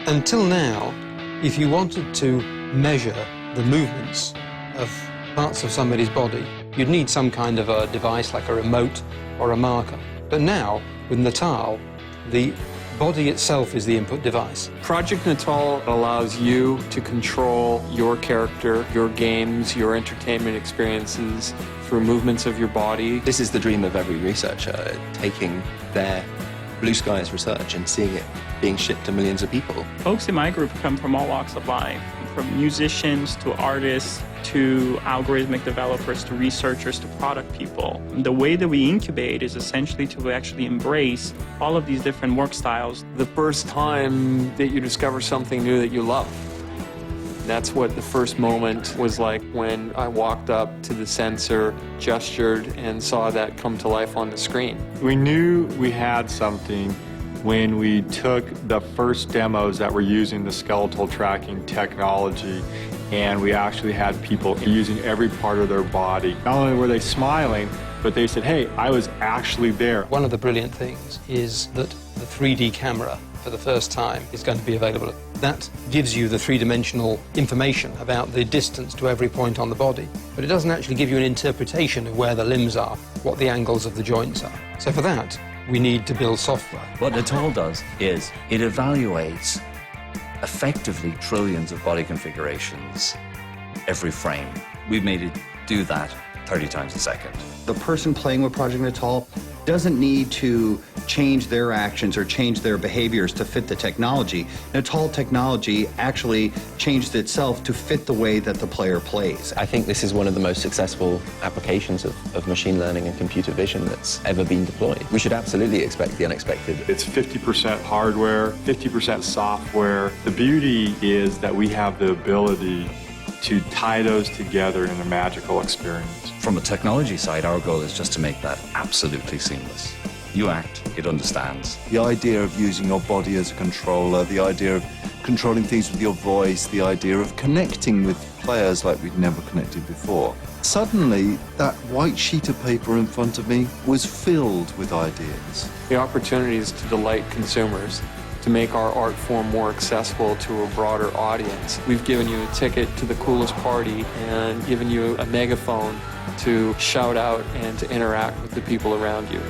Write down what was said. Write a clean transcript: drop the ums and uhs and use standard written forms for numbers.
Until now, if you wanted to measure the movements of parts of somebody's body, you'd need some kind of a device like a remote or a marker. But now, with Natal, the body itself is the input device. Project Natal allows you to control your character, your games, your entertainment experiences through movements of your body. This is the dream of every researcher, taking their blue skies research and seeing it being shipped to millions of people. Folks in my group come from all walks of life, from musicians to artists to algorithmic developers to researchers to product people. The way that we incubate is essentially to actually embrace all of these different work styles. The first time that you discover something new that you love. That's what the first moment was like when I walked up to the sensor, gestured, and saw that come to life on the screen. We knew we had something when we took the first demos that were using the skeletal tracking technology, and we actually had people using every part of their body. Not only were they smiling, but they said, hey, I was actually there. One of the brilliant things is that the 3D camera, for the first time, is going to be available. That gives you the three-dimensional information about the distance to every point on the body, but it doesn't actually give you an interpretation of where the limbs are, what the angles of the joints are. So for that, we need to build software. What Natal does is it evaluates effectively trillions of body configurations every frame. We've made it do that 30 times a second. The person playing with Project Natal doesn't need to change their actions or change their behaviors to fit the technology. Natal technology actually changed itself to fit the way that the player plays. I think this is one of the most successful applications of machine learning and computer vision that's ever been deployed. We should absolutely expect the unexpected. It's 50% hardware, 50% software. The beauty is that we have the ability to tie those together in a magical experience. From the technology side, our goal is just to make that absolutely seamless. You act, it understands. The idea of using your body as a controller, the idea of controlling things with your voice, the idea of connecting with players like we'd never connected before. Suddenly, that white sheet of paper in front of me was filled with ideas. The opportunities to delight consumers, to make our art form more accessible to a broader audience. We've given you a ticket to the coolest party and given you a megaphone to shout out and to interact with the people around you.